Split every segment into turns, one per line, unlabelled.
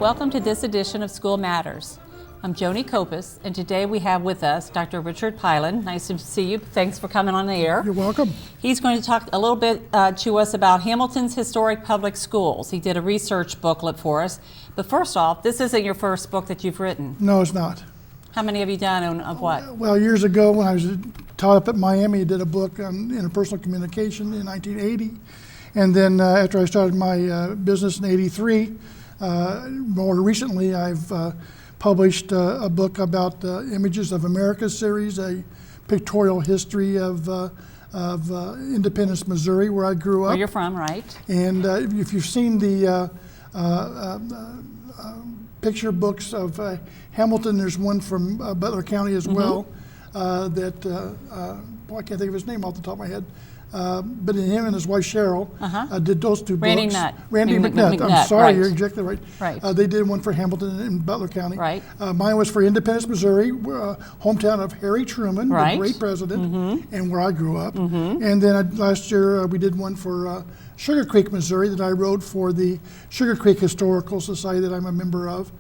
Welcome to this edition of School Matters. I'm Joni Kopis, and today we have with us Dr. Richard Pylan. Nice to see you. Thanks for coming on the air.
You're welcome.
He's going to talk a little bit to us about Hamilton's historic public schools. He did a research booklet for us. But first off, this isn't your first book that you've written.
No, it's not.
How many have you done and of what?
Well, years ago when I was taught up at Miami, I did a book on interpersonal communication in 1980. And then after I started my business in 83, more recently I've published a book about Images of America series, a pictorial history of Independence, Missouri, where I grew up.
Where you're from, right?
And if you've seen the picture books of Hamilton, there's one from Butler County as well that, boy, I can't think of his name off the top of my head. But him and his wife Cheryl did those two
Randy
books.
Nutt.
Randy McNutt. I'm sorry,
right.
You're exactly right.
Right.
They did one for Hamilton and Butler County.
Right.
Mine was for Independence, Missouri, hometown of Harry Truman,
right.
the great president, and where I grew up. And then last year we did one for Sugar Creek, Missouri, that I wrote for the Sugar Creek Historical Society that I'm a member of,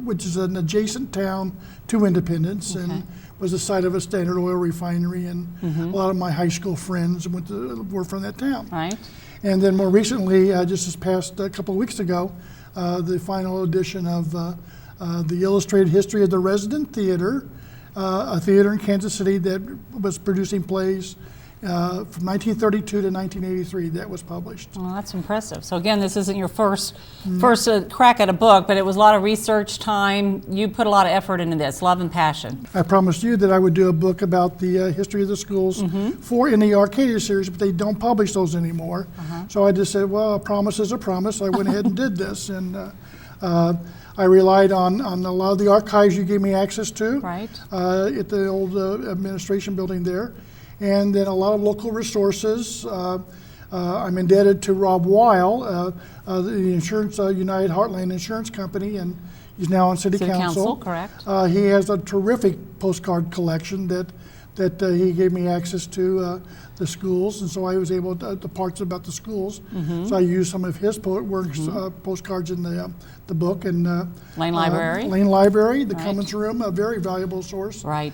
which is an adjacent town to Independence. And was the site of a Standard Oil refinery, and a lot of my high school friends were from that town.
Right.
And then more recently, just this past couple of weeks ago, the final edition of the Illustrated History of the Resident Theater, a theater in Kansas City that was producing plays from 1932 to 1983 that was published.
Well, that's impressive. So again, this isn't your first crack at a book, but it was a lot of research time. You put a lot of effort into this, love and passion.
I promised you that I would do a book about the history of the schools in the Arcadia series, but they don't publish those anymore. So I just said, well, a promise is a promise. I went ahead and did this, and I relied on a lot of the archives you gave me access to at the old administration building there. And then a lot of local resources. I'm indebted to Rob Weil, the insurance, United Heartland Insurance Company, and he's now on City Council.
Correct.
He has a terrific postcard collection that he gave me access to the schools, and so I was able to, the parts about the schools. So I used some of his postcards in the book. And
Lane Library.
Lane Library, the Cummins Room, a very valuable source.
Right.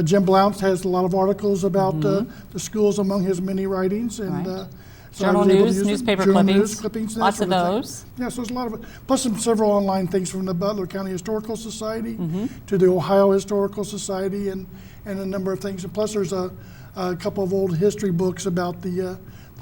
Jim Blount has a lot of articles about the schools among his many writings, and
Journal news, newspaper clippings, lots of those.
Yeah, so there's a lot of it. Plus several online things from the Butler County Historical Society to the Ohio Historical Society, and a number of things. And plus there's a couple of old history books about the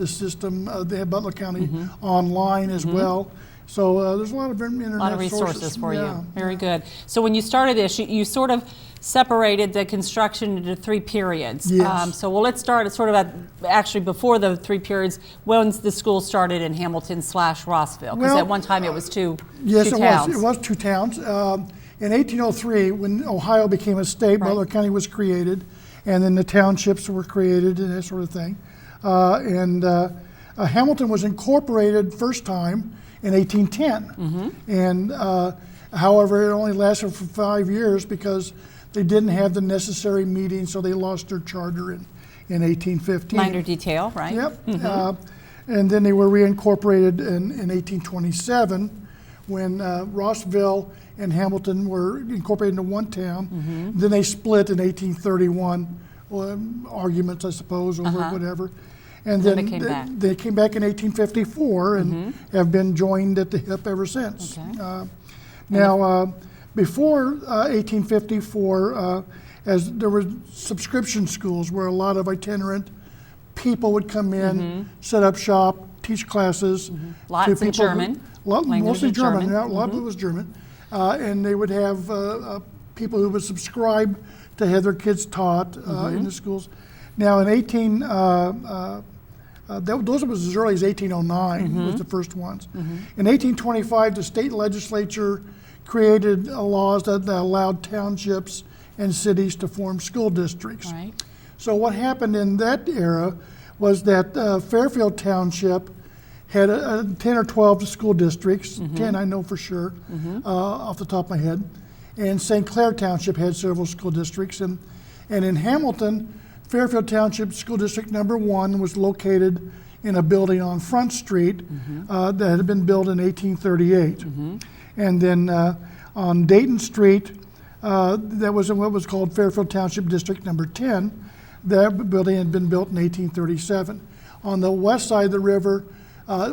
system. They have Butler County online as well. So there's a lot of internet sources.
A lot of resources for you. Very good. So when you started this, you sort of separated the construction into three periods.
Yes.
So let's start at actually before the three periods, when the school started in Hamilton/Rossville, because at one time it was two towns.
It was two towns. In 1803, when Ohio became a state, Butler County was created, and then the townships were created and that sort of thing. Hamilton was incorporated first time in 1810. And however, it only lasted for 5 years because they didn't have the necessary meetings, so they lost their charter in 1815.
Minor detail, right?
Yep. And then they were reincorporated in 1827 when Rossville and Hamilton were incorporated into one town. Then they split in 1831, arguments, I suppose, over whatever. And then they came back in 1854 and have been joined at the hip ever since. Now, before 1854, as there were subscription schools where a lot of itinerant people would come in, set up shop, teach classes.
Lots in German.
Mostly German. A lot of it was German. And they would have people who would subscribe to have their kids taught in the schools. Now, in those was as early as 1809 was the first ones. In 1825, the state legislature created laws that allowed townships and cities to form school districts.
Right.
So what happened in that era was that Fairfield Township had 10 or 12 school districts, 10 I know for sure, off the top of my head. And St. Clair Township had several school districts. And in Hamilton, Fairfield Township School District number 1 was located in a building on Front Street that had been built in 1838. And then on Dayton Street, that was in what was called Fairfield Township District number 10. That building had been built in 1837. On the west side of the river,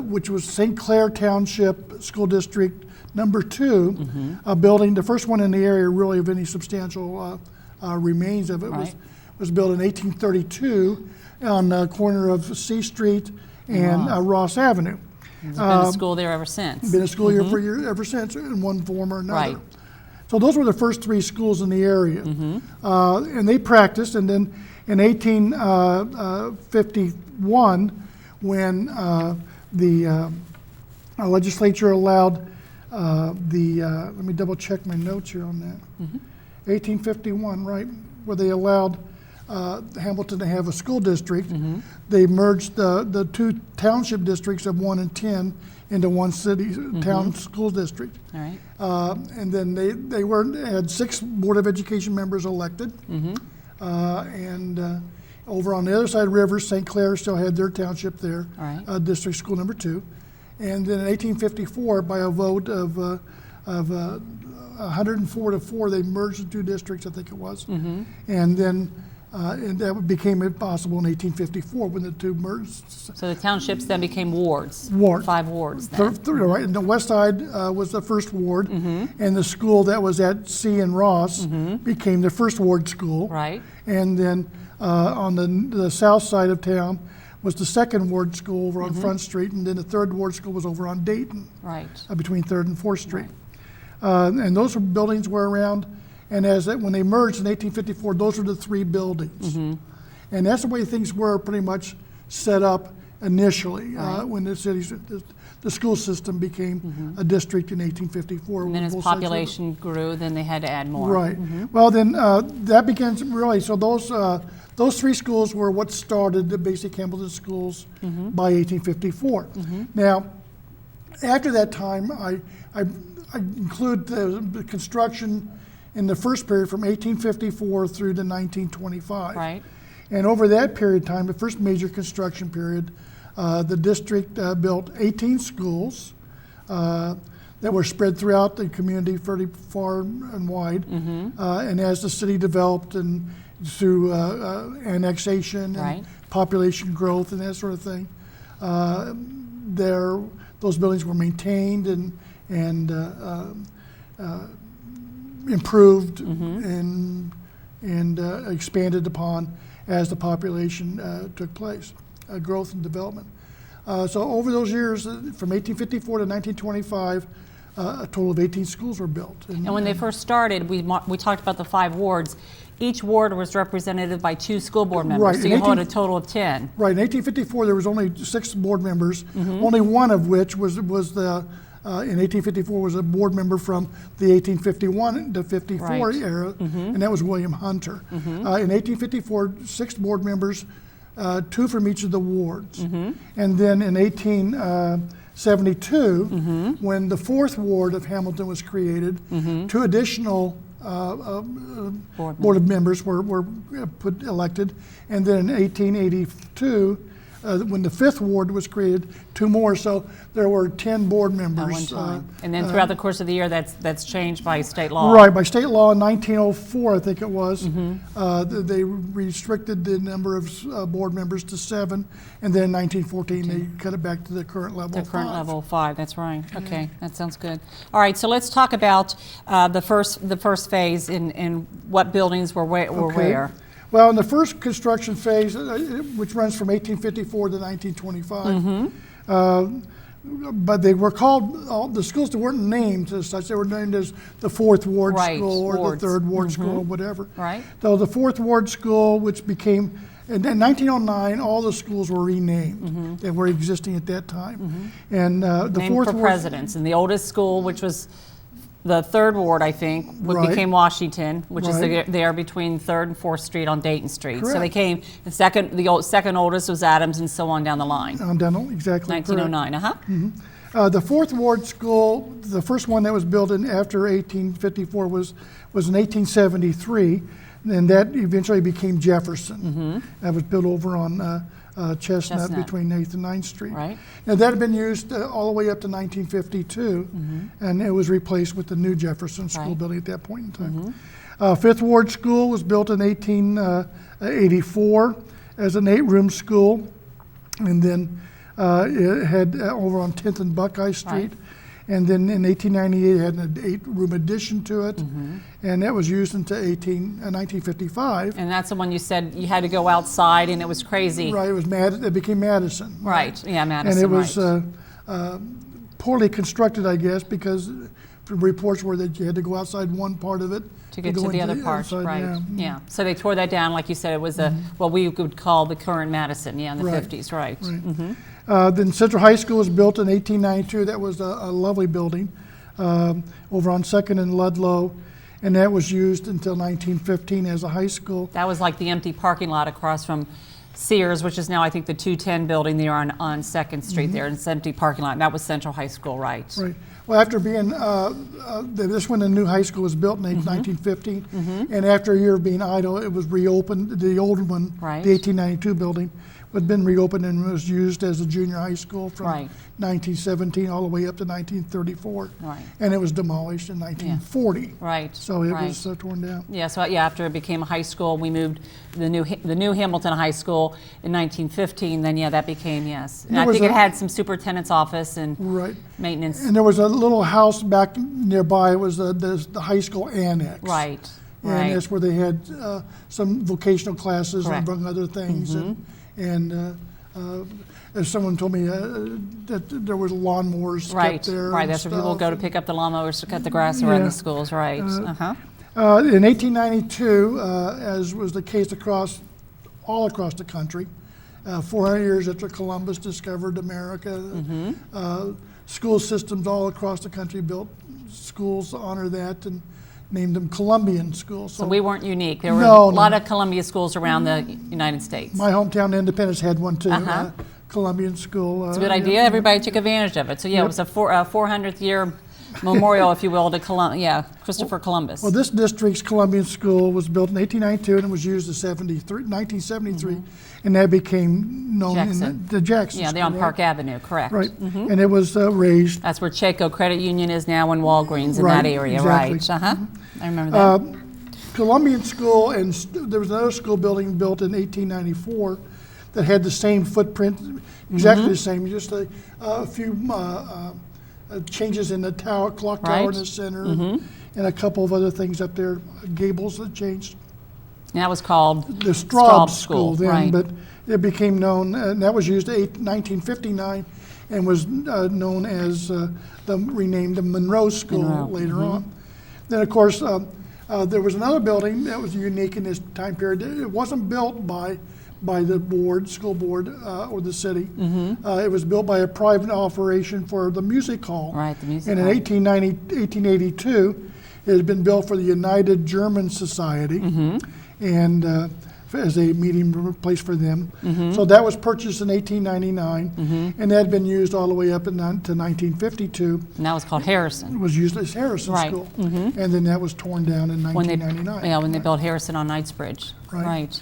which was St. Clair Township School District number 2, a building, the first one in the area really of any substantial remains of it, was built in 1832 on the corner of C Street and Ross Avenue.
There's been a school there ever since.
Been a school here for years, ever since, in one form or another.
Right.
So those were the first 3 schools in the area. And they practiced, and then in 1851, when the legislature allowed let me double check my notes here on that. 1851, right, where they allowed Hamilton to have a school district. They merged the 2 township districts of 1 and 10 into one city town school district.
All right.
And then they had 6 Board of Education members elected. And over on the other side of the river, St. Clair still had their township there, district school number 2. And then in 1854, by a vote of 104 to 4, they merged the 2 districts, I think it was. And then and that became possible in 1854 when the 2 merged.
So the townships then became wards. 5 wards then.
Right, and the west side was the first ward, and the school that was at C and Ross became the first ward school.
Right.
And then on the south side of town was the second ward school over on Front Street, and then the third ward school was over on Dayton.
Right.
Between 3rd and 4th Street. And those buildings were around, and when they merged in 1854, those were the 3 buildings. And that's the way things were pretty much set up initially when the school system became a district in 1854.
And then as population grew, then they had to add more.
Right. Well, then that begins really, so those 3 schools were what started the basic Hamilton schools by 1854. Now, after that time, I include the construction in the first period from 1854 through to 1925.
Right.
And over that period of time, the first major construction period, the district built 18 schools that were spread throughout the community fairly far and wide. And as the city developed and through annexation and population growth and that sort of thing, those buildings were maintained and improved and expanded upon as the population took place, growth and development. So over those years, from 1854 to 1925, a total of 18 schools were built.
And when they first started, we talked about the 5 wards. Each ward was represented by 2 school board members,
Right.
so you had a total of 10.
Right, in 1854 there was only 6 board members, only one of which was in 1854 was a board member from the 1851 to 54 era, and that was William Hunter. In 1854, 6 board members, 2 from each of the wards. And then in 1872, when the 4th ward of Hamilton was created, 2 additional board of members were elected, and then in 1882, when the 5th ward was created, 2 more. So there were 10 board members.
At one time. And then throughout the course of the year, that's changed by state law.
Right, by state law in 1904, I think it was. They restricted the number of board members to 7, and then in 1914 they cut it back to the current level of 5.
The current level of 5, that's right. Okay, that sounds good. All right, so let's talk about the first phase in what buildings were where.
Well, in the first construction phase, which runs from 1854 to 1925, but they were called, the schools that weren't named as such, they were named as the 4th Ward School or the 3rd Ward School or whatever.
Right.
So the 4th Ward School, which became And in 1909, all the schools were renamed that were existing at that time. And the
Named
fourth
for
ward,
presidents. And the oldest school, which was the Third Ward, I think,
Right.
became Washington, which is
Right.
there between 3rd and 4th Street on Dayton Street. So they
Correct.
came, the second oldest was Adams, and so on down the line.
exactly correct.
1909,
The fourth ward school, the first one that was built in after 1854 was in 1873, and that eventually became Jefferson. That was built over on Chestnut between 8th and 9th Street.
Right.
Now that had been used all the way up to 1952, and it was replaced with the new Jefferson School
Right.
building at that point in time. Fifth Ward School was built in 1884 as an 8-room school, and then it had over on 10th and Buckeye Street.
Right.
And then in 1898, it had an 8-room addition to it, and that was used until 1955.
And that's the one you said you had to go outside, and it was crazy.
Right, it became Madison.
Right, yeah, Madison,
And it was
right.
poorly constructed, I guess, because from reports were that you had to go outside one part of it
To get
go
to the
into
other part,
outside,
right? Yeah. So they tore that down, like you said. It was what we would call the current Madison, in the
Right.
50s, right?
Then Central High School was built in 1892. That was a lovely building over on 2nd and Ludlow, and that was used until 1915 as a high school.
That was like the empty parking lot across from Sears, which is now, I think, the 210 building there on 2nd Street there. And it's an empty parking lot. And that was Central High School, right?
Right. Well, after being, this one, the new high school was built in 1915, and after a year of being idle, it was reopened. The old one,
Right.
the 1892 building, had been reopened and was used as a junior high school from
Right.
1917 all the way up to 1934.
Right.
And it was demolished in 1940.
Right.
So it
right.
was torn down.
Yeah, so after it became a high school, we moved the new Hamilton High School in 1915. Then that became And
There
I
was
think it
a-
had some superintendent's office and
Right.
maintenance.
And there was a little house back nearby. It was the high school annex.
Right.
And
Right.
that's where they had some vocational classes
Correct.
among other things. And as someone told me that there was lawnmowers
Right.
kept there.
Right.
and
That's where people go to
stuff.
pick up the lawnmowers to cut the grass around
Yeah.
the schools. Right.
In 1892, as was the case all across the country, 400 years after Columbus discovered America, school systems all across the country built schools to honor that and named them Columbian schools.
So we weren't unique. There were
No,
a lot
no.
of Columbia schools around the United States.
My hometown, Independence, had one too, Columbian School.
It's a good idea. Everybody took advantage of it. So it was a 400th year memorial, if you will, to Christopher Columbus.
Well, this district's Columbian School was built in 1892 and it was used in 1973, and that became known
Jackson.
in the Jackson
Yeah,
School.
they're on
right?
Park Avenue, correct.
Right, and it was raised.
That's where Chaco Credit Union is now, and Walgreens in
Right,
that area,
exactly.
right? I remember that.
Columbian School, and there was another school building built in 1894 that had the same footprint, exactly the same, just a few changes in the clock tower in
Right.
the center, and a couple of other things up there, gables that changed.
And that was called
The Straub School then,
right.
but it became known, and that was used in 1959 and was known as renamed the Monroe School
Monroe,
later on. Then, of course, there was another building that was unique in this time period. It wasn't built by the school board, or the city. It was built by a private operation for the music hall.
Right, the music
And in
hall.
1882, it had been built for the United German Society, and as a meeting place for them. So that was purchased in 1899, and that had been used all the way up to 1952.
And that was called Harrison.
It was used as Harrison
Right,
School, and then that was torn down in
When they
1999.
when they built Harrison on Knightsbridge.
Right.
Right.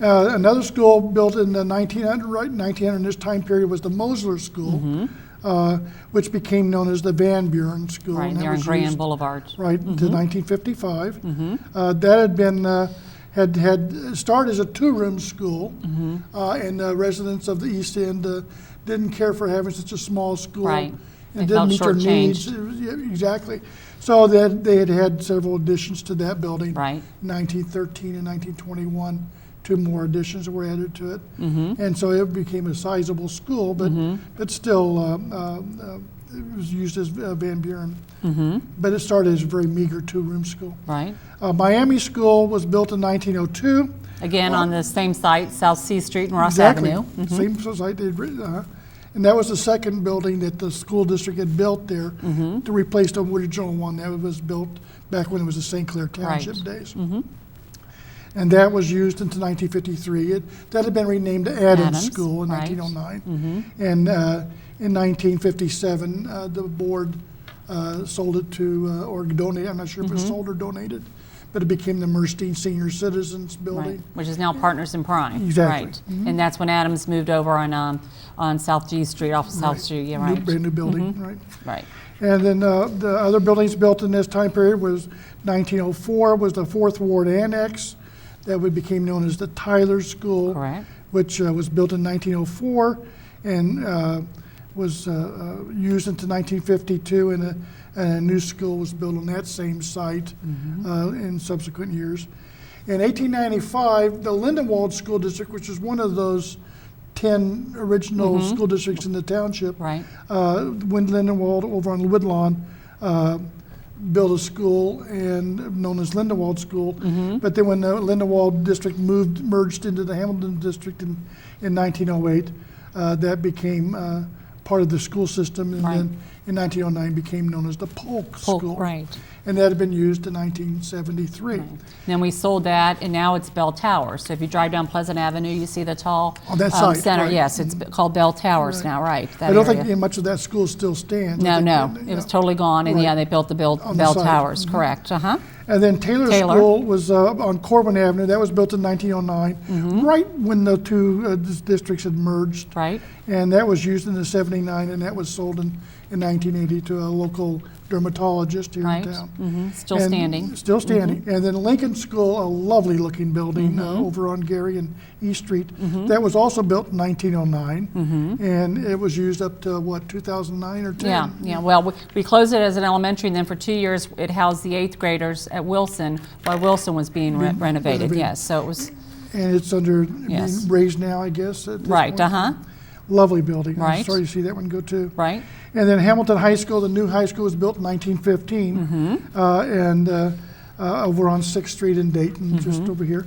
Another school built in the 1900 in this time period was the Mosler School, which became known as the Van Buren School.
Right,
and that
there on
was
Grand
used
Boulevard.
right until 1955. That had been had started as a 2-room school, and residents of the East End didn't care for having such a small school.
Right. They
And
felt
didn't meet their needs.
shortchanged.
Yeah, exactly. So they had several additions to that building.
Right.
1913 and 1921. 2 more additions were added to it. And so it became a sizable school, but still it was used as Van Buren. But it started as a very meager 2-room school.
Right.
Miami School was built in 1902,
Again, on the same site, South C Street and Ross
Exactly.
Avenue. Mhm.
Same site. And that was the second building that the school district had built there to replace the original one that was built back when it was the St. Clair Township days. And that was used until 1953. That had been renamed to Adams School in 1909. And in 1957, the board sold it to, or donated, I'm not sure if it was sold or donated, but it became the Merstein Senior Citizens Building.
Right, which is now Partners in Prime.
Exactly.
Right. And that's when Adams moved over on South G Street, off of South Street, yeah, right.
Brand new building, right.
Right.
And then the other buildings built in this time period was 1904 was the Fourth Ward Annex. That became known as the Tyler School.
Correct.
Which was built in 1904 and was used until 1952, and a new school was built on that same site in subsequent years. In 1895, the Lindenwold School District, which is one of those 10 original school districts in the township,
Right.
when Lindenwold over on Woodlawn built a school and known as Lindenwold School. But then when the Lindenwold district merged into the Hamilton district in 1908, that became part of the school system, and then in 1909 became known as the Polk School.
Right.
And that had been used in 1973.
Then we sold that, and now it's Bell Towers. So if you drive down Pleasant Avenue, you see the tall
On that site,
center.
right.
Yes, it's called Bell Towers now, right? That
I don't
area.
think much of that school still stands. I
No,
think,
it was totally gone, and
Right.
yeah, they built the Bell
On the site.
Towers, correct,
And then Taylor School was on Corbin Avenue. That was built in 1909, right when the two districts had merged.
Right.
And that was used in the 79, and that was sold in 1980 to a local dermatologist here
Right.
in town.
Still
And
standing.
Still standing. And then Lincoln School, a lovely looking building over on Gary and East Street. That was also built in 1909, and it was used up to, what, 2009 or 10?
Yeah. Well, we closed it as an elementary, and then for 2 years, it housed the 8th graders at Wilson while Wilson was being renovated. Yes, so it was,
And it's under
Yes.
being raised now, I guess. At this
right,
point. Lovely building. I'm
Right.
sorry to see that one go too.
right.
And then Hamilton High School, the new high school was built in 1915, and over on 6th Street in Dayton, just over here.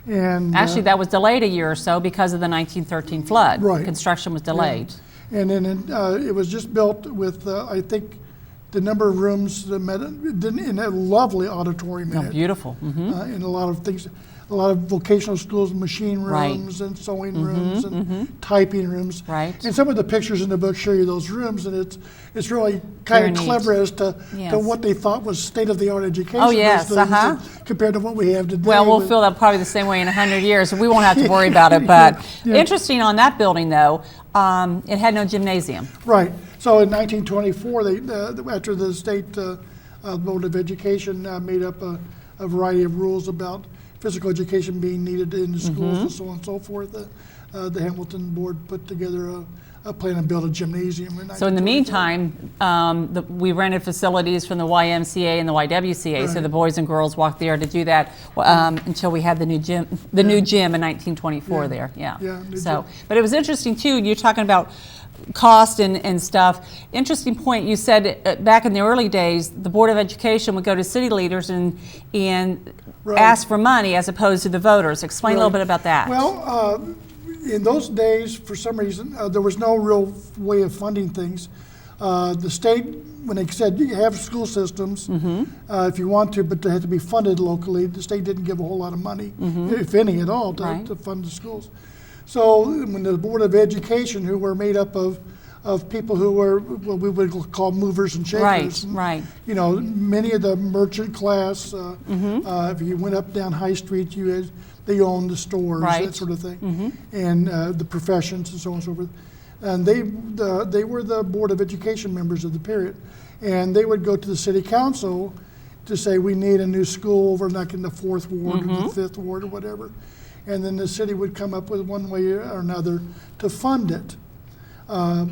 And
Actually, that was delayed a year or so because of the 1913 flood.
Right.
Construction was delayed.
and then it was just built with, I think, the number of rooms in a lovely auditorium in
Oh,
it.
beautiful.
And a lot of things, a lot of vocational schools, machine
Right.
rooms and sewing rooms and typing rooms.
Right.
And some of the pictures in the book show you those rooms, and it's really kind
Very
of
neat.
clever as to
Yes.
what they thought was state-of-the-art education.
Oh, yes,
those days,
uh-huh.
compared to what we have today.
Well, we'll
with-
feel that probably the same way in 100 years. We won't have to worry about it. But
Yeah.
interesting on that building, though, it had no gymnasium.
Right. So in 1924, after the state Board of Education made up a variety of rules about physical education being needed in the schools and so on and so forth, the Hamilton Board put together a plan to build a gymnasium.
So in the meantime, we rented facilities from the YMCA and the YWCA, so
Right.
the boys and girls walked there to do that until we had the new gym in 1924
Yeah.
there. Yeah.
Yeah, new
So,
gym.
but it was interesting too. You're talking about cost and stuff. Interesting point. You said back in the early days, the Board of Education would go to city leaders and
Right.
ask for money as opposed to the voters. Explain a little
Right.
bit about that.
Well, in those days, for some reason, there was no real way of funding things. The state, when they said you have school systems, if you want to, but they had to be funded locally, the state didn't give a whole lot of money, if any at all,
Right.
to fund the schools. So when the Board of Education, who were made up of people who were what we would call movers and shakers.
Right.
You know, many of the merchant class, if you went up down High Street, they owned the stores,
Right.
that sort of thing, and the professions and so on and so forth. And they were the Board of Education members of the period. And they would go to the city council to say, we need a new school over like in the 4th Ward or the 5th Ward or whatever. And then the city would come up with one way or another to fund it. So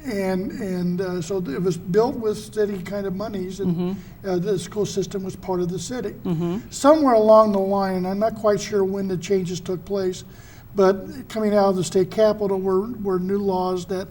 it was built with city kind of monies, and the school system was part of the city. Somewhere along the line, I'm not quite sure when the changes took place, but coming out of the state capitol were new laws that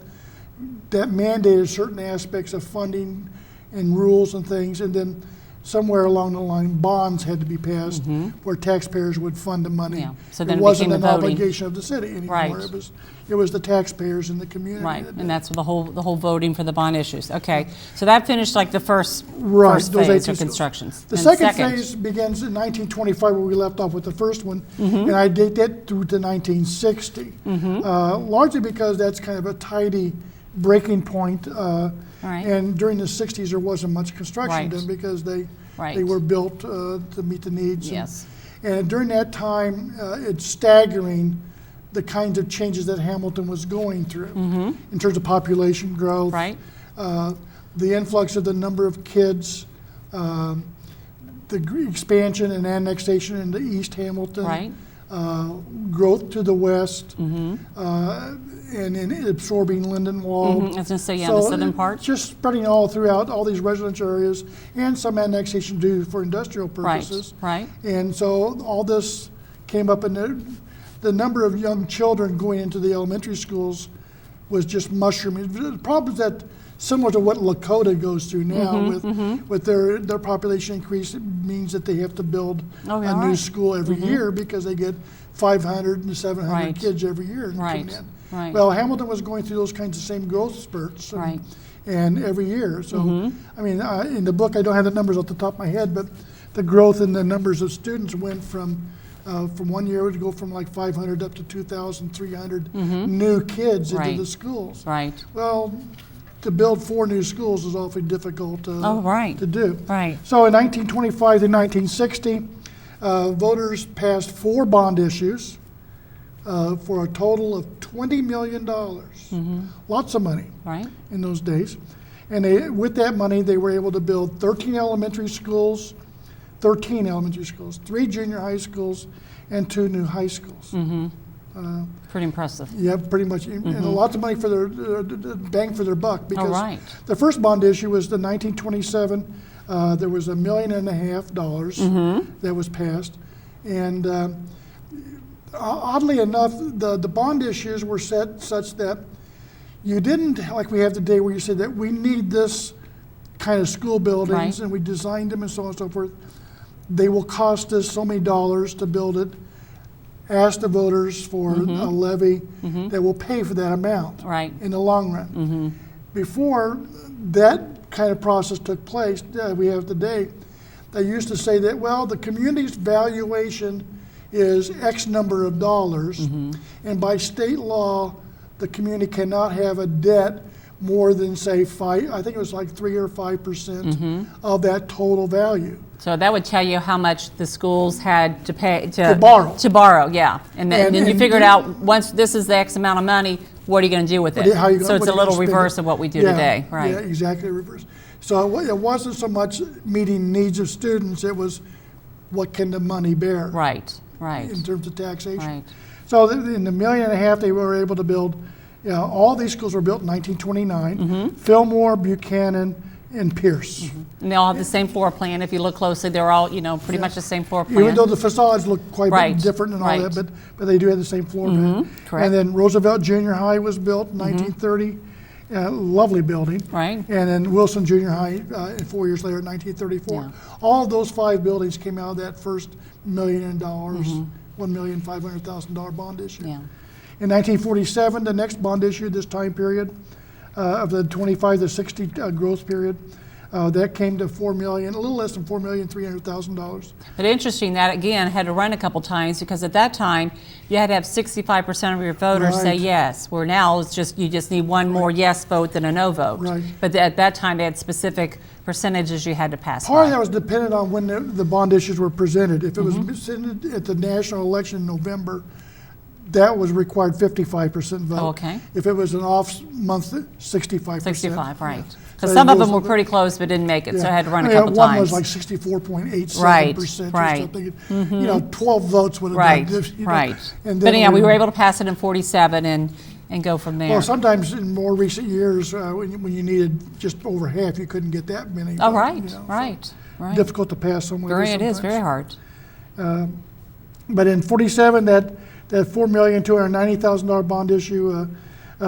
mandated certain aspects of funding and rules and things. And then somewhere along the line, bonds had to be passed where taxpayers would fund the money.
Yeah. So then
it
it
wasn't
became
an
a voting.
obligation of the city anymore.
Right.
It was the taxpayers in the community.
Right,
that
and
did.
that's the whole voting for the bond issues. Okay, so that finished like the first
Right,
phase
those 18
of
schools.
constructions.
The
And
second phase begins in 1925, where we left off with the first one, and I date that through to 1960, largely because that's kind of a tidy breaking point.
Right.
And during the 60s, there wasn't much construction
Right.
done because they
Right.
were built to meet the needs.
Yes.
And during that time, it's staggering the kinds of changes that Hamilton was going through in terms of population growth,
Right.
The influx of the number of kids, the expansion and annexation into East Hamilton,
Right.
Growth to the west, and in absorbing Lindenwold.
I was going to say, yeah, the southern part.
Just spreading all throughout all these residential areas, and some annexation due for industrial
Right,
purposes.
right.
And so all this came up, and the number of young children going into the elementary schools was just mushrooming. The problem is that similar to what Lakota goes through now with their population increase, it means that they have to build
Oh,
a
yeah,
new
right.
school every year because they get 500 and 700
Right.
kids every year
Right,
coming in.
right.
Well, Hamilton was going through those kinds of same growth spurts.
Right.
And every year. So, I mean, in the book, I don't have the numbers off the top of my head, but the growth in the numbers of students went from 1 year to go from like 500 up to 2,300 new kids into
Right.
the schools.
Right.
Well, to build 4 new schools is awfully difficult
Oh, right.
to do.
Right.
So in 1925 to 1960, voters passed 4 bond issues for a total of $20 million. Lots of money
Right.
in those days. And with that money, they were able to build 13 elementary schools, 3 junior high schools, and 2 new high schools.
Pretty impressive.
Yeah, pretty much, and lots of money for their bang for their buck. Because
right.
the first bond issue was the 1927. There was $1.5 million that was passed, and oddly enough, the bond issues were set such that you didn't, like we have today, where you say that we need this kind of school buildings,
Right.
and we designed them and so on and so forth. They will cost us so many dollars to build it. Ask the voters for a levy that will pay for that amount
Right.
in the long run. Before that kind of process took place, we have today, they used to say that, well, the community's valuation is X number of dollars, and by state law, the community cannot have a debt more than, say, I think it was like 3 or 5% of that total value.
So that would tell you how much the schools had to pay to
borrow.
To borrow, yeah. And then you
And
figured out once this is the X amount of money, what are you going to do with it?
How you
So it's a
what are you
little
gonna spend
reverse
it?
of what we do
Yeah,
today, right?
Yeah, exactly reverse. So it wasn't so much meeting needs of students, it was what can the money bear
Right, right,
in terms of taxation.
right.
So in the $1.5 million, they were able to build, all these schools were built in 1929, Fillmore, Buchanan, and Pierce.
And they all have the same floor plan. If you look closely, they're all, pretty much the same floor plan.
Even though the facades look quite a
Right,
bit different and all
right.
that, but they do have the same floor plan.
correct.
And then Roosevelt Junior High was built in 1930, lovely building.
Right.
And then Wilson Junior High 4 years later in 1934.
Yeah.
All of those 5 buildings came out of that first $1 million, $1,500,000 bond issue.
Yeah.
In 1947, the next bond issue, this time period of the 25 to 60 growth period, that came to $4 million, a little less than $4,300,000.
But interesting, that again had to run a couple times because at that time you had to have 65% of your voters say
Right.
yes. Where now it's just you just need one more yes vote than a no vote.
Right.
But at that time they had specific percentages you had to pass.
Part
by.
of that was dependent on when the bond issues were presented. If it was presented at the national election in November, that was required 55% vote.
Oh, okay.
If it was an off month, 65%.
65, right?
Yeah.
Because
So
some
it
of them
goes
were
up-
pretty close but didn't make it, so I had to run a
mean,
couple
one
times.
was like 64.87%
Right,
or
right.
something. 12 votes would have
Right,
done this.
right.
And
But
then
anyhow, we were able to pass it in 47 and go from there.
Well, sometimes in more recent years, when you needed just over half, you couldn't get that many.
Oh,
votes,
right,
so
right, right.
Difficult to pass somewhere.
It is very hard.
But in 47, that $4,290,000 bond issue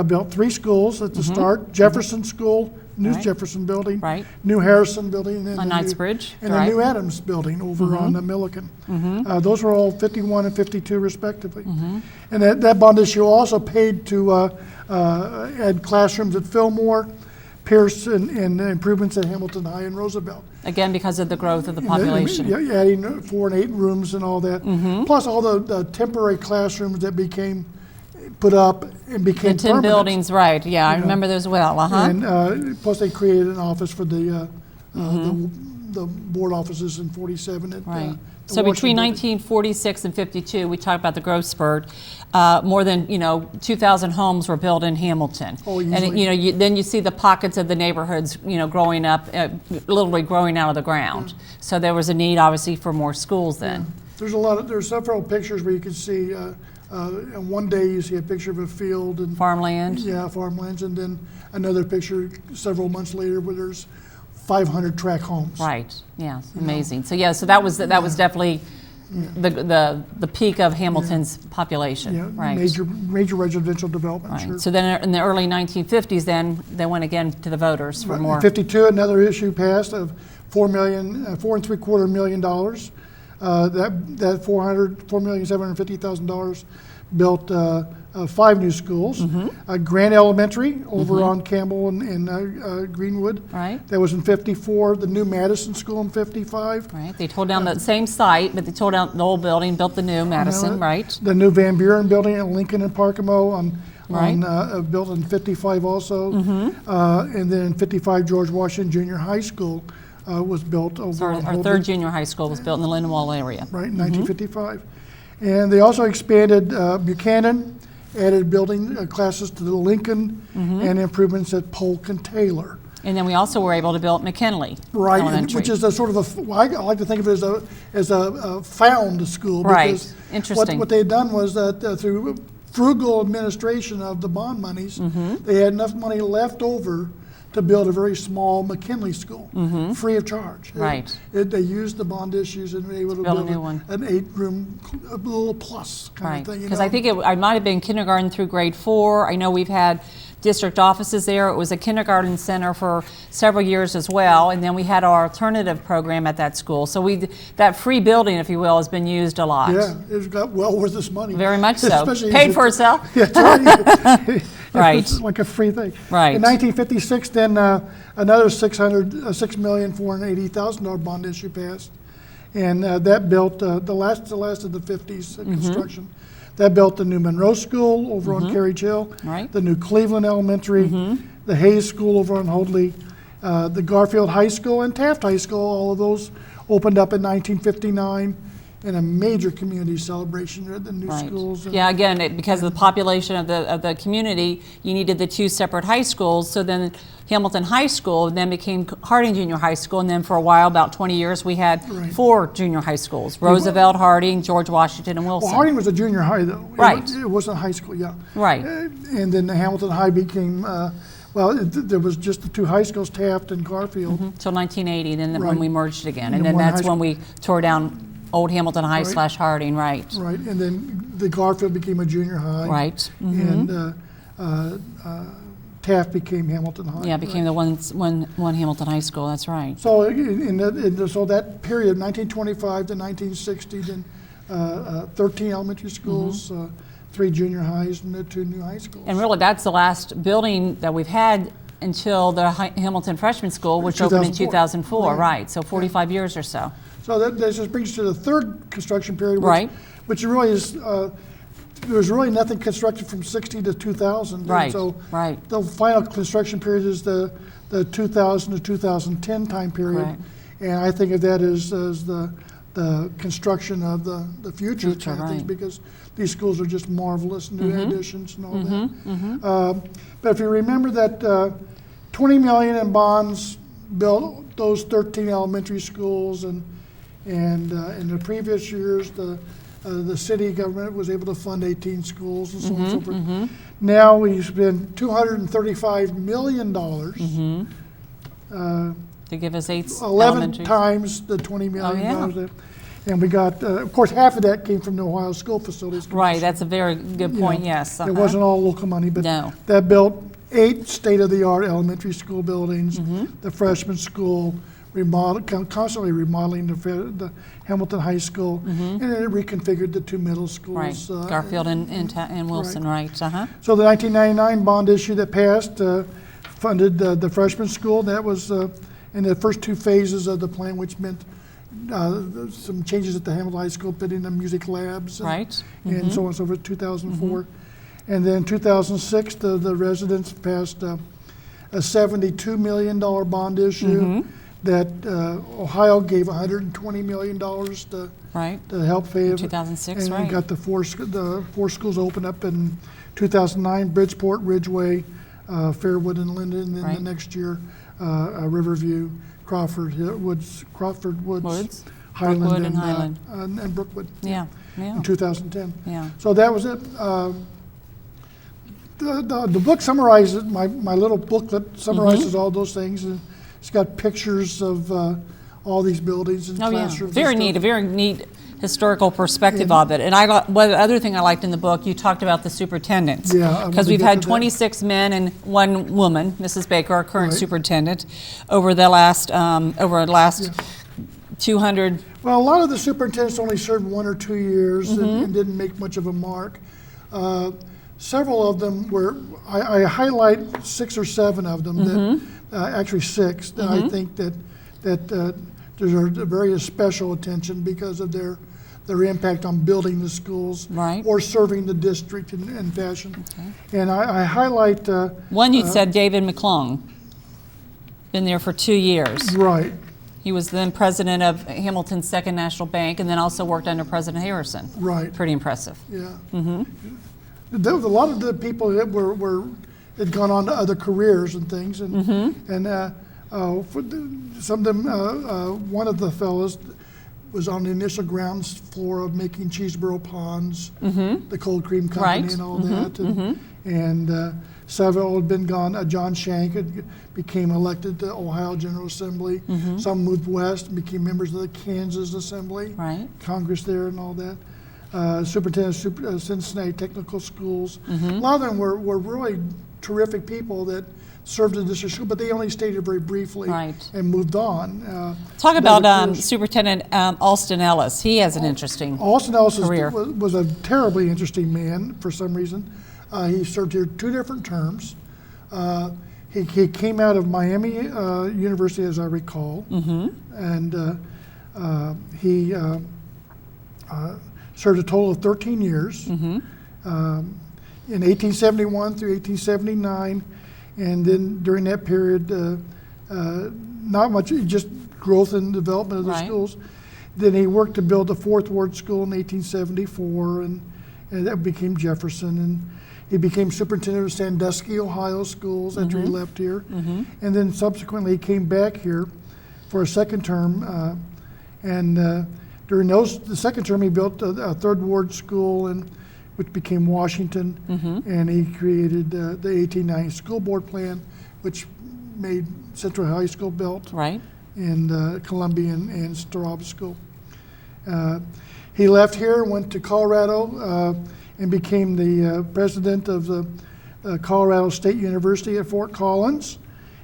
built 3 schools at the start: Jefferson School, new
Right.
Jefferson building,
Right.
new Harrison building, and then
On
the
Knightsbridge,
and
right.
the new Adams building over on Milliken. Those were all 51 and 52 respectively. And that bond issue also paid to add classrooms at Fillmore, Pierce, and improvements at Hamilton High and Roosevelt.
Again, because of the growth of the
And then,
population.
yeah, adding 4 and 8 rooms and all that. Plus all the temporary classrooms that became put up and became
The 10
permanent.
buildings, right, yeah, I
Yeah.
remember those well,
And plus they created an office for the board offices in 47 at
Right.
the
So between
Washington building.
1946 and 52, we talked about the growth spurt. More than 2,000 homes were built in Hamilton.
Oh,
and
easily.
then you see the pockets of the neighborhoods, growing up, literally growing out of the ground. So there was a need, obviously, for more schools then.
There's several pictures where you can see, and one day you see a picture of a field and
Farmland.
yeah, farmlands, and then another picture several months later where there's 500 tract homes.
Right. Yeah. Amazing. So yeah. So that was definitely the peak of Hamilton's population.
Yeah,
Right.
major residential development.
Right.
Sure.
So then in the early 1950s, then they went again to the voters for more.
In 52, another issue passed of $4.75 million. That $4,750,000 built 5 new schools. Grant Elementary over on Campbell and Greenwood.
Right.
That was in 54. The new Madison School in 55.
Right. They tore down that same site, but they tore down the old building, built the new Madison. Right.
The new Van Buren building at Lincoln and Parkamo
Right.
built in 55 also. And then in 55, George Washington Junior High School was built over
So
on
our
Holdridge.
third junior high school was built in the Lindenwold area.
Right, in 1955. And they also expanded Buchanan, added building classes to the Lincoln, and improvements at Polk and Taylor.
And then we also were able to build McKinley
Right,
Elementary.
which is a sort of I like to think of it as a found school.
Right,
Because
interesting.
What they had done was that through frugal administration of the bond monies, they had enough money left over to build a very small McKinley school, free of charge.
Right.
They used the bond issues and were able to
Build a
build
new one.
an 8-room, a little plus kind
Right,
of thing.
because I think I might have been kindergarten through grade 4. I know we've had district offices there. It was a kindergarten center for several years as well, and then we had our alternative program at that school. So that free building, if you will, has been used a lot.
Yeah, it's got well worth its money.
Very much so.
Especially
Paid
as
for itself.
Yeah, that's right.
Right.
It's like a free thing.
Right.
In 1956, then another $6,480,000 bond issue passed, and that built the last of the 50s construction. That built the new Monroe School over on Carriage Hill,
Right.
the new Cleveland Elementary, the Hayes School over on Hoadley, the Garfield High School and Taft High School. All of those opened up in 1959. And a major community celebration at the new
Right.
schools. And
Yeah, again, because of the population of the community, you needed the 2 separate high schools. So then Hamilton High School then became Harding Junior High School, and then for a while, about 20 years, we had
Right.
4 junior high schools: Roosevelt, Harding, George Washington, and Wilson.
Well, Harding was a junior high, though.
Right.
It wasn't high school, yeah.
Right.
And then the Hamilton High became, there was just the 2 high schools, Taft and Garfield.
Till 1980, then when
Right.
we merged again,
And
and
then
then
one
that's
high
when we tore down Old Hamilton High
Right.
/ Harding. Right.
Right, and then the Garfield became a junior high.
Right.
And Taft became Hamilton High.
Yeah, became the one Hamilton High School. That's right.
So so that period, 1925 to 1960, then 13 elementary schools, 3 junior highs, and the 2 new high schools.
And really, that's the last building that we've had until the Hamilton Freshman School, which opened in 2004.
Right.
Right. So 45 years or so.
So that just brings us to the third construction period,
Right.
which really is, there was really nothing constructed from 60 to 2000.
Right,
And so
right.
the final construction period is the 2000 to 2010 time period.
Correct.
And I think of that as the construction of the future kind of things,
right.
because these schools are just marvelous new additions and all that. But if you remember that $20 million in bonds built those 13 elementary schools, and in the previous years, the city government was able to fund 18 schools and so on and so forth. Now we spend $235 million,
To give us 8
11
elementary.
times the $20 million.
yeah.
And we got, of course, half of that came from the Ohio School Facilities Commission.
Right, that's a very good point, yes.
It wasn't all local money, but
No.
that built 8 state-of-the-art elementary school buildings,
Mm-hmm.
the freshman school, constantly remodeling the Hamilton High School, and then it reconfigured the 2 middle schools.
Right, Garfield and Wilson, right, uh-huh.
So the 1999 bond issue that passed funded the freshman school. That was in the first 2 phases of the plan, which meant some changes at the Hamilton High School, putting the music labs and,
Right.
and so on and so forth, 2004. And then 2006, the residents passed a $72 million bond issue that Ohio gave $120 million to help pay.
In 2006,
and
right.
got the 4 schools opened up in 2009, Bridgeport, Ridgeway, Fairwood, and Linden. And then
Right.
the next year, Riverview, Crawford Woods, Highland,
Brookwood, and Highland.
And Brookwood.
Yeah, yeah,
In 2010.
yeah.
So that was it. The book summarizes, my little booklet summarizes all those things, and it's got pictures of all these buildings and
Oh, yeah,
classrooms.
very
and
neat, a
stuff.
very neat historical perspective of it. And one other thing I liked in the book, you talked about the superintendents.
Yeah, I want
Because
to
we've
get
had
to that.
26 men and 1 woman, Mrs. Baker, our current
Right.
superintendent, over the last 200.
Well, a lot of the superintendents only served 1 or 2 years and didn't make much of a mark. Several of them were, I highlight 6 or 7 of them, that actually 6, that I think that deserve very special attention because of their impact on building the schools
Right.
or serving the district in fashion. And I highlight,
One you said, David McClung, been there for 2 years.
right,
He was then president of Hamilton's Second National Bank and then also worked under President Harrison.
right.
Pretty impressive.
Yeah. There was a lot of the people that had gone on to other careers and things, and some of them, one of the fellows was on the initial ground floor of making Cheeseboro Ponds, the cold cream company,
Right.
and all that, and several had been gone. John Shank became elected to Ohio General Assembly. Some moved west and became members of the Kansas Assembly,
Right.
Congress there, and all that. Superintendents of Cincinnati Technical Schools. A lot of them were really terrific people that served in the district school, but they only stayed here very briefly
Right.
and moved on.
Talk
to
about
other careers.
Superintendent Alston Ellis. He has an interesting
Austin Ellis
career.
was a terribly interesting man for some reason. He served here 2 different terms. He came out of Miami University, as I recall, and he served a total of 13 years. In 1871 through 1879, and then during that period, not much, just growth and development of the
Right.
schools. Then he worked to build the 4th Ward School in 1874, and that became Jefferson. And he became superintendent of Sandusky, Ohio schools after he left here. And then subsequently he came back here for a 2nd term. During the 2nd term, he built a 3rd Ward School, which became Washington. And he created the 1890 School Board Plan, which made Central High School built.
Right.
And Columbia and Straub School. He left here, went to Colorado, and became the president of the Colorado State University at Fort Collins.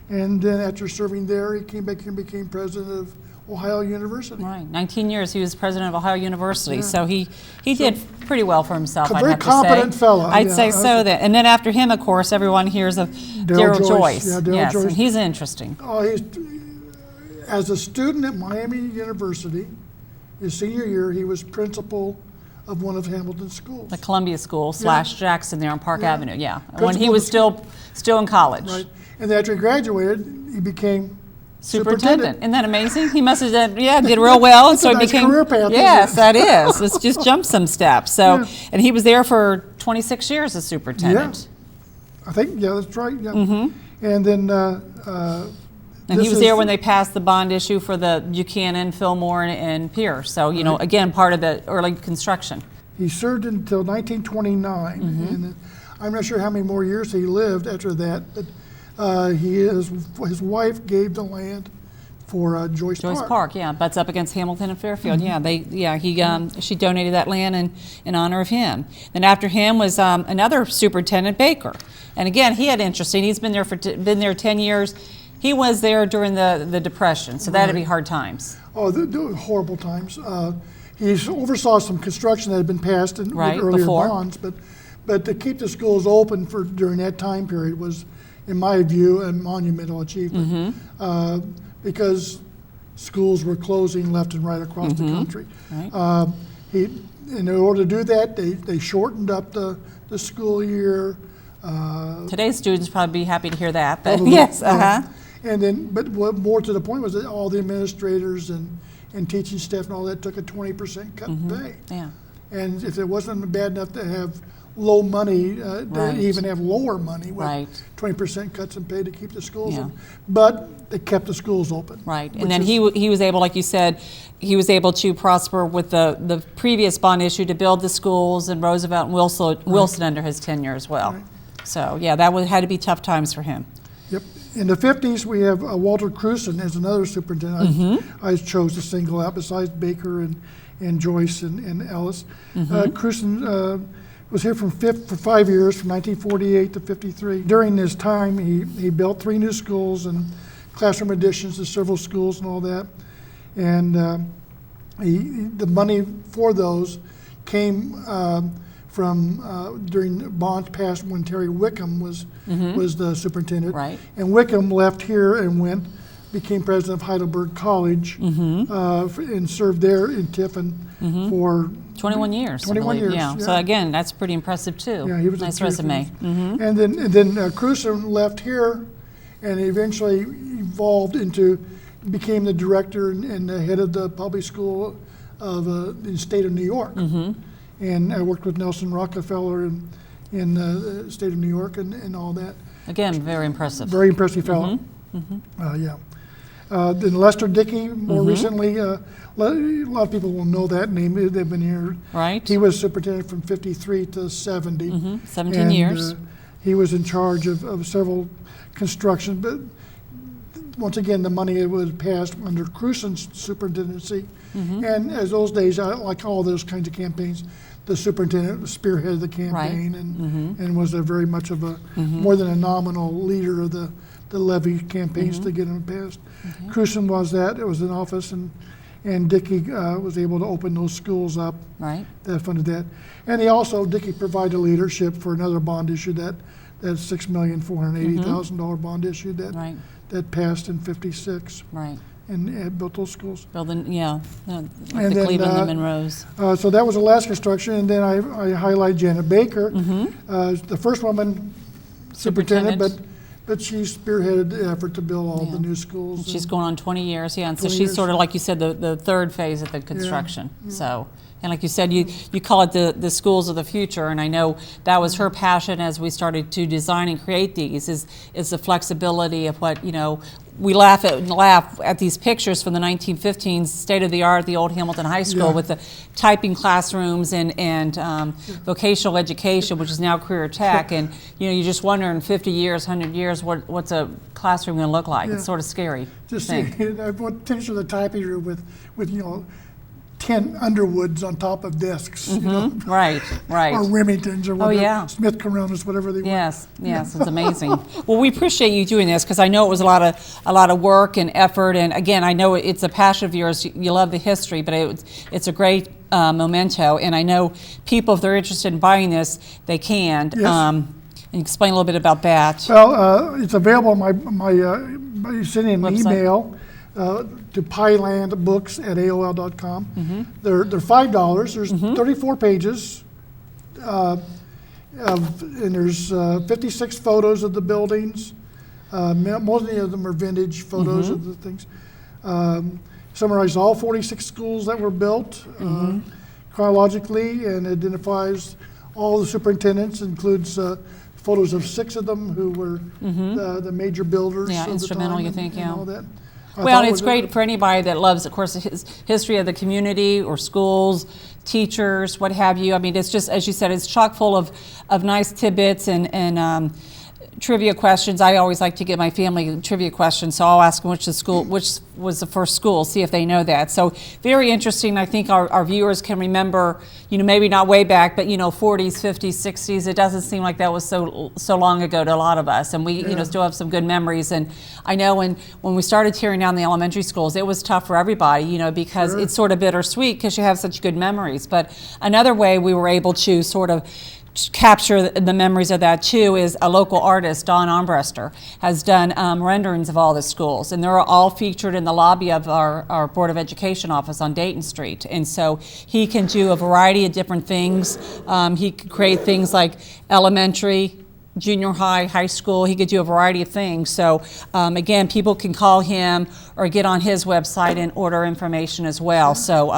And then after serving there, he came back here and became president of Ohio University.
Right. 19 years he was president of Ohio University.
Yeah.
So he did pretty well for himself,
A
I'd
very
have to say.
competent fellow,
I'd
yeah.
say so. And then after him, of course, everyone hears of
Darryl
Darryl
Joyce.
Joyce.
Yeah, Darryl
Yes,
Joyce.
and he's interesting.
As a student at Miami University, his senior year, he was principal of one of Hamilton's schools.
The Columbia School / Jackson there on Park
Yeah.
Avenue, yeah. When
Principal
he
of
was
the
still in college.
Right. And then after he graduated, he became
Superintendent. Isn't that amazing? He must have did real well.
That's
so
a
he
nice
became
career path, isn't
Yes,
it?
that is. Let's just jump some steps. So
Yeah.
and he was there for 26 years as superintendent.
I think, yeah, that's right. Yeah. And then
And he was there when they passed the bond issue for the Buchanan, Fillmore, and Pierce. So, again, part of the early construction.
he served until 1929, and I'm not sure how many more years he lived after that, but his wife gave the land Joyce
Joyce
Park.
Park, yeah, butts up against Hamilton and Fairfield. She donated that land in honor of him. Then after him was another superintendent, Baker, and again he had interesting. He's been there 10 years. He was there during the Depression, so that'd be hard times.
Oh, the horrible times. He oversaw some construction that had been passed with earlier bonds, but to keep the schools open during that time period was, in my view, a monumental achievement. Because schools were closing left and right across the country.
Right.
In order to do that, they shortened up the school year.
Today's students probably be happy to hear that, but
Probably,
yes,
And then, but what more to the point was that all the administrators and teaching staff and all that took a 20% cut in pay.
Yeah.
And if it wasn't bad enough to have low money, they even have lower money with 20% cuts in pay to keep the schools open. But they kept the schools open.
Right, and then he was able, like you said, he was able to prosper with the previous bond issue to build the schools in Roosevelt and Wilson under his tenure as well.
Right.
So yeah, had to be tough times for him.
Yep. In the 50s, we have Walter Cruson as another superintendent. I chose to single out besides Baker and Joyce and Ellis. Cruson was here for 5 years, from 1948 to 53. During this time, he built 3 new schools and classroom additions to several schools and all that. And the money for those came from during bonds passed when Terry Wickham was the superintendent.
Right.
And Wickham left here and became president of Heidelberg College and served there in Tiffin for
21 years.
21 years.
Yeah. So again, that's pretty impressive too.
Yeah, he was
nice
a
resume.
And then Cruson left here, and eventually evolved became the director and the head of the public school of the state of New York. And I worked with Nelson Rockefeller in the state of New York and all that.
Again, very impressive.
Very impressive fellow. Then Lester Dickey, more recently, a lot of people will know that name. They've been here.
Right.
He was superintendent from 53 to 70.
17 years.
He was in charge of several construction, but once again, the money was passed under Cruson's superintendency. And as those days, like all those kinds of campaigns, the superintendent spearheaded the campaign and was very much of a more than a nominal leader of the levy campaigns to get them passed. Cruson was that. It was in office, and Dickey was able to open those schools up.
Right.
That funded that. And Dickey provided leadership for another bond issue, that $6,480,000 bond issue that passed in '56.
Right.
And built those schools.
Building, like
And
the
then,
Cleveland and Monroe's.
So that was the last construction, and then I highlight Janet Baker, the first woman superintendent, but she spearheaded the effort to build all the new schools.
She's going on 20 years, and so
20
she's
years.
sort of, like you said, the third phase of the construction. So, and like you said, you call it the schools of the future, and I know that was her passion as we started to design and create these, is the flexibility of what, we laugh at these pictures from the 1915s, state of the art, the old Hamilton High School with the typing classrooms and vocational education, which is now career tech, and you just wonder in 50 years, 100 years, what's a classroom going to look like? It's sort of scary.
Just see, I want to picture the typing room with 10 Underwoods on top of desks,
Right.
or Remingtons or whatever,
Oh,
Smith Coronas, whatever they were.
Yes, it's amazing. Well, we appreciate you doing this because I know it was a lot of work and effort, and again, I know it's a passion of yours. You love the history, but it's a great memento, and I know people, if they're interested in buying this, they can.
Yes.
And explain a little bit about that.
Well, it's available on by sending an
Website.
email to pylandbooks@aol.com. They're $5. There's 34 pages, and there's 56 photos of the buildings. Most of them are vintage photos of the things. Summarize all 46 schools that were built chronologically, and identifies all the superintendents, includes photos of 6 of them who were the major builders.
Yeah,
of the
instrumental,
time
you think,
and all that.
Well, and it's great for anybody that loves, of course, the history of the community or schools, teachers, what have you. I mean, it's just, as you said, it's chock full of nice tidbits and trivia questions. I always like to get my family trivia questions, so I'll ask them which was the first school, see if they know that. So very interesting. I think our viewers can remember, maybe not way back, but 40s, 50s, 60s. It doesn't seem like that was so long ago to a lot of us, and we still have some good memories. And I know when we started tearing down the elementary schools, it was tough for everybody, because it's sort of bittersweet because you have such good memories. But another way we were able to sort of capture the memories of that too is a local artist, Don Armbruster, has done renderings of all the schools, and they're all featured in the lobby of our Board of Education office on Dayton Street. And so he can do a variety of different things. He could create things like elementary, junior high, high school. He could do a variety of things. So again, people can call him or get on his website and order information as well. So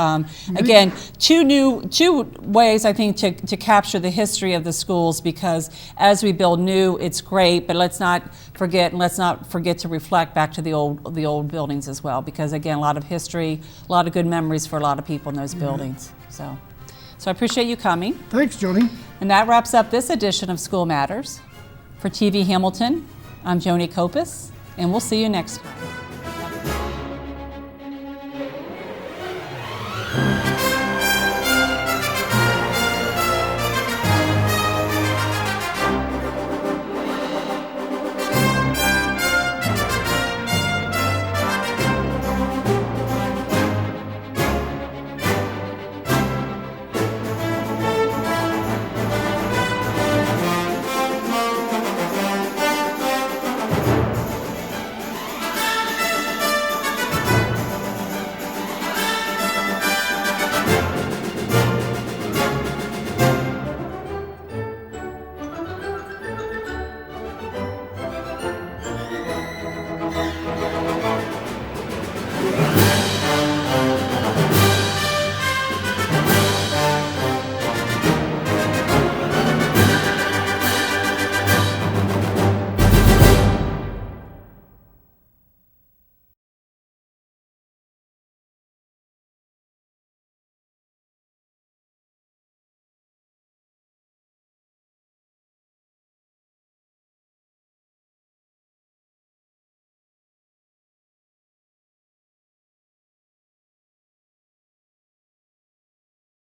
again, two ways I think to capture the history of the schools, because as we build new, it's great, but let's not forget to reflect back to the old buildings as well, because again, a lot of history, a lot of good memories for a lot of people in those buildings. So I appreciate you coming.
Thanks, Joni.
And that wraps up this edition of School Matters. For TV Hamilton, I'm Joni Kopis, and we'll see you next time.